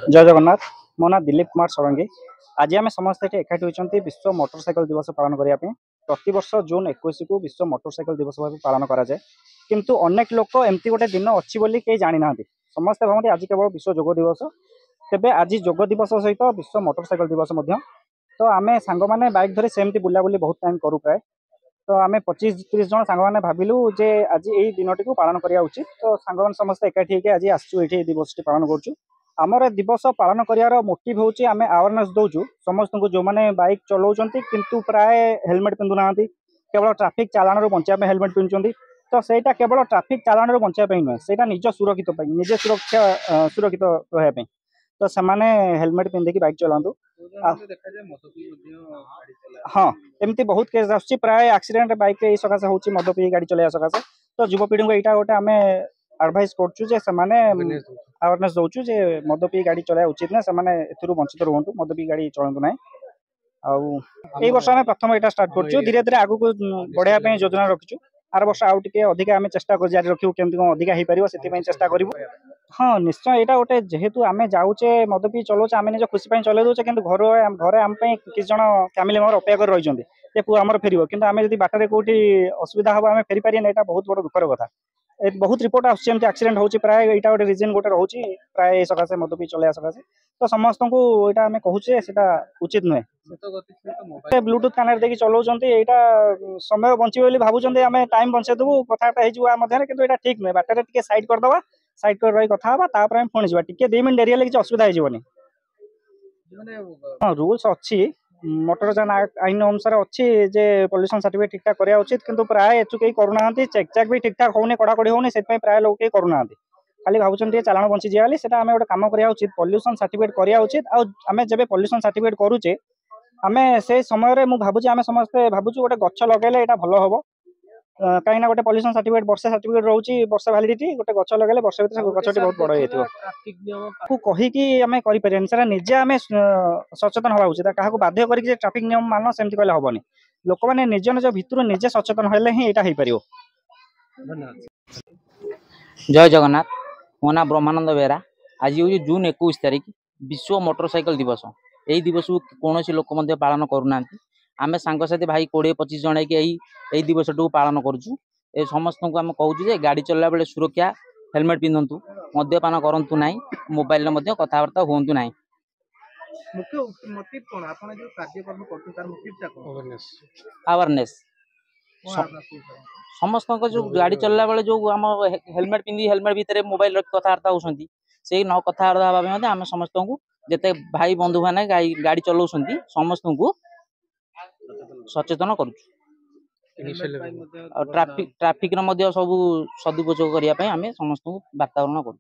जय जगन्नाथ। मो ना दिलीप कुमार षडंगी। आज आम समस्त एकाठी होती विश्व मोटरसाइकेल दिवस पालन करने। प्रति वर्ष जून 21 को विश्व मोटरसाइकेल दिवस भाव पालन कराए किंतु अनेक लोक एमती गोटे दिन अच्छी बोली कहीं जानी ना समस्ते भावती आज केवल विश्व योग दिवस। तेबे आज योग दिवस सहित विश्व मोटरसाइकेल दिवस तो आम सांग मैंने बाइक धरी सेमती बुलाबुली बहुत टाइम करूँ प्राय। तो आम 25-30 जन सांग मैंने भाविलु जे आज यही दिनटी को पालन करा उचित। तो सांग मैंने समस्त एकाठी होकर आज आसचु ये दिवस पालन करूँ। आमर दिवस पालन करार मोटिव हूँ आम अवेयरनेस दौचु समस्त को जो मैंने बाइक चलाउं किंतु प्राय हेलमेट पिंधु ना केवल ट्रैफिक चालाण रू बचाई हेलमेट पिंधुंट। तो सहीटा केवल ट्रैफिक चालाण रू बचाई नुहे से निज सुरक्षित निजे सुरक्षित रहा। तो से हेलमेट पिंधिकी बाइक चलातु। हाँ एमती बहुत केस आसुच्छी प्राय एक्सीडेंट बाइक सकाशे हूँ मद पी गाड़ी चलाइया सकाशे। तो युवपीढ़ी को यहाँ गोटे आम एडवाइस करें अवेयरनेस दौचु जे मद पी गाड़ी चलाया उचित ना से वंचित रुहतु मद पी गाड़ी चलतु ना। आई वर्ष आम प्रथम यहाँ स्टार्ट करूँ धीरे धीरे आगू बढ़ाया योजना रखीचु। आर वर्ष आउ टे अधिक आम चेष्टा कर जारी रखू केमती कौन अधिक हो पार से चेष्टा करूँ। हाँ निश्चय यहाँ गोटे जेहेतु आम जाऊे मद पी चलाऊे आम निज खुशी चलाई दूचे कि घरे आम किसी जन फैमिली मेम्बर अपेक्षा कर रही पुआ आमर फेर कि आम जब बाटर कौटी असुविधा हम आम फेरी पारे यहाँ बहुत बड़ दुखर कथा। बहुत रिपोर्ट आसमें एक्सीडेंट होची प्राय यहाँ गोटे रिजन गोटे रोचे प्राय सकाशे मद पी चलाइया सकाशे। तो समस्त को यहाँ आम कहूचे उचित नुहे ब्लूटूथ कान देखिए चलाउं यहाँ समय बची बोली भावुं आम टाइम बचेदेबू कथबार्ता मध्य कि यहाँ ठीक नुहे बाटर टे सैड करदे सैड कर रही कथा पुणी जा टे 2 मिनट डेरी किसी असुविधा होनी। हाँ रूल्स अच्छी मोटर जान आईन अनुसार अच्छी जे पॉल्यूशन सर्टिफिकेट ठीक ठाक करा उचित किंतु प्राय एचु कहीं करूना चेक चेक भी ठीक ठाक होने कड़ाकड़ी होनी से प्राय लोग कहीं करूना खाली भावुं चालाण बंची जाए से आम गोटे कम करा उचित पॉल्यूशन सर्टिफिकेट करा उचित। आम जब पॉल्यूशन सर्टिफिकेट करुचे आम से समय भावुचे आम समस्ते भावुँ गोटे गछ लगे यहाँ भल हम कहीं गोटे पॉल्यूशन सर्टिफिकेट वर्षे सर्टिफिकेट रोचे वर्षे वैलिडिटी गोटे गछ लगे वर्ष भर गछटी बहुत बड़ हो कहीकि आम कर निजे आम सचेतन हवा उचित क्या बाध्य करके ट्रैफिक नियम मान सेमती कहले हेनी लोक मैंने निज निज भितर निजे सचेतन हेले ही यहाँ हो पार। जय जगन्नाथ। मो ना ब्रह्मानंद बेहरा। आज हूँ जून 21 तारिख विश्व मोटरसाइकेल दिवस। यही दिवस को कौन लोक पालन करूना आम सांगसाथी भाई 20-25 जन यही दिवस को पालन करुँ। समस्त को आम कहूँ गाड़ी चलला बेले सुरक्षा हेलमेट पिंधतु मद्यपान करूँ ना मोबाइल कथबार्ता हूँ ना। अवेयरनेस समस्त जो गाड़ी चलला बेले जो आम हेलमेट पिंधि हेलमेट भितर मोबाइल कथबार्ता होती से न कथबार्ता हाँ आम समस्त को जिते भाई बंधु मैंने गाड़ी चलाऊँ समस्त को सचेतन करूँ। ट्राफिक सब सदुपयोग करने आम समस्त को वातावरण करूँ।